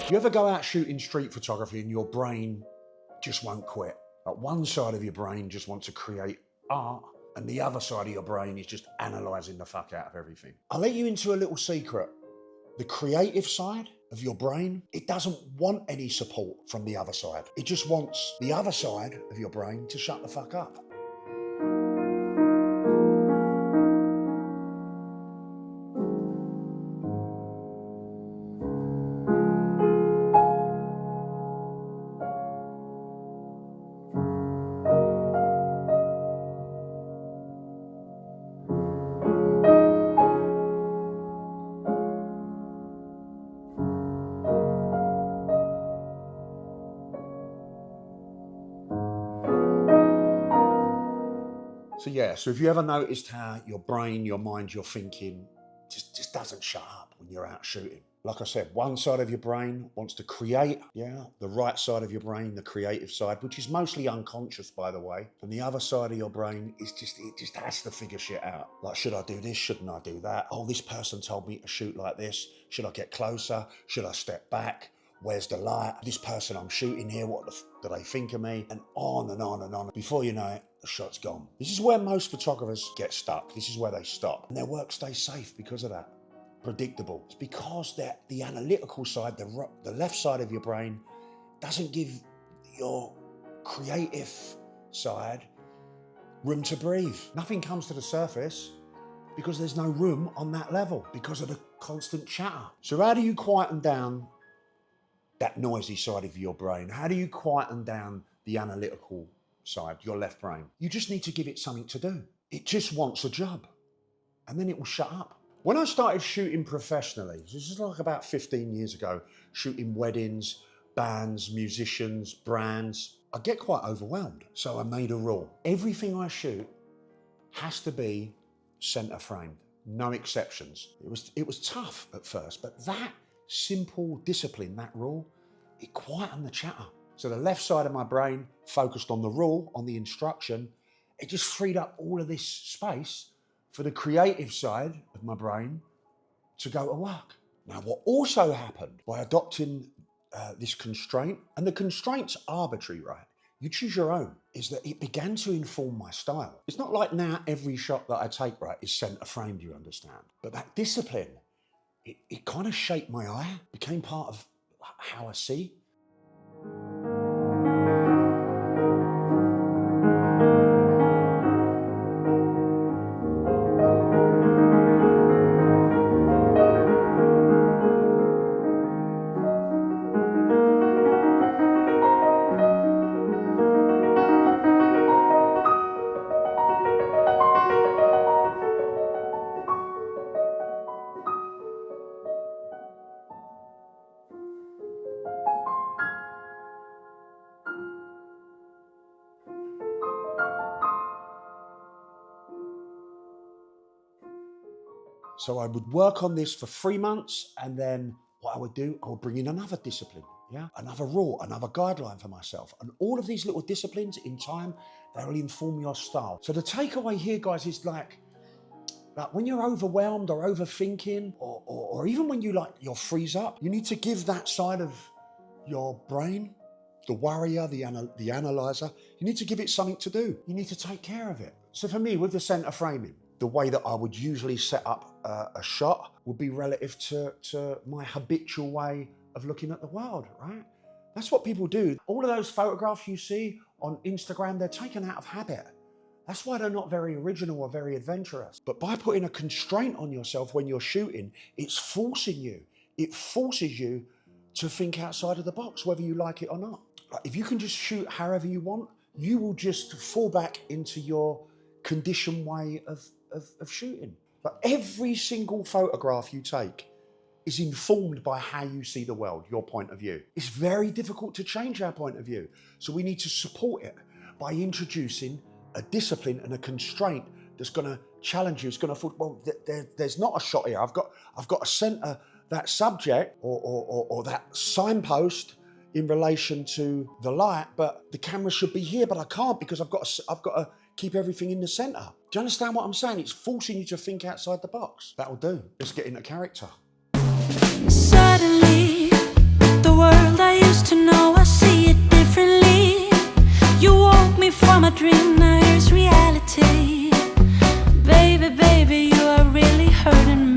You ever go out shooting street photography and your brain just won't quit? Like one side of your brain just wants to create art and the other side of your brain is just analysing the fuck out of everything. I'll let you into a little secret. The creative side of your brain, it doesn't want any support from the other side. It just wants the other side of your brain to shut the fuck up. So if you ever noticed how your brain, your mind, your thinking just doesn't shut up when you're out shooting. Like I said, one side of your brain wants to create, the right side of your brain, the creative side, which is mostly unconscious, by the way. And the other side of your brain is it just has to figure shit out. Like, should I do this? Shouldn't I do that? Oh, this person told me to shoot like this. Should I get closer? Should I step back? Where's the light? This person I'm shooting here, what do they think of me? And on and on and on. Before you know it, the shot's gone. This is where most photographers get stuck. This is where they stop. And their work stays safe because of that. Predictable. It's because the analytical side, the left side of your brain, doesn't give your creative side room to breathe. Nothing comes to the surface because there's no room on that level because of the constant chatter. So how do you quieten down that noisy side of your brain? How do you quieten down the analytical side, your left brain? You just need to give it something to do. It just wants a job and then it will shut up. When I started shooting professionally, this is like about 15 years ago, shooting weddings, bands, musicians, brands, I get quite overwhelmed. So I made a rule. Everything I shoot has to be center framed, no exceptions. It was tough at first, but that simple discipline, that rule, it quietened the chatter. So the left side of my brain focused on the rule, on the instruction. It just freed up all of this space for the creative side of my brain to go to work. Now, what also happened by adopting this constraint, and the constraint's arbitrary, right? You choose your own, is that it began to inform my style. It's not like now every shot that I take, right, is center framed, you understand? But that discipline, it kind of shaped my eye, became part of how I see. So I would work on this for 3 months, and then what I would do, I would bring in another discipline, another rule, another guideline for myself. And all of these little disciplines in time, they will inform your style. So the takeaway here, guys, is like when you're overwhelmed or overthinking, or even when you're freeze up, you need to give that side of your brain, the worrier, the analyzer, you need to give it something to do. You need to take care of it. So for me, with the center framing, the way that I would usually set up a shot would be relative to my habitual way of looking at the world, right? That's what people do. All of those photographs you see on Instagram, they're taken out of habit. That's why they're not very original or very adventurous. But by putting a constraint on yourself when you're shooting, it's forcing you. It forces you to think outside of the box, whether you like it or not. Like if you can just shoot however you want, you will just fall back into your conditioned way of shooting. But every single photograph you take is informed by how you see the world, your point of view. It's very difficult to change our point of view. So we need to support it by introducing a discipline and a constraint that's gonna challenge you. It's gonna, well, there's not a shot here. I've got to center that subject or that signpost in relation to the light, but the camera should be here, but I can't because I've got to keep everything in the center. Do you understand what I'm saying? It's forcing you to think outside the box. That'll do. Let's get into character. Suddenly, the world used to know, I see it differently. You woke me from a dream, now here's reality. Baby, baby, you are really hurting me.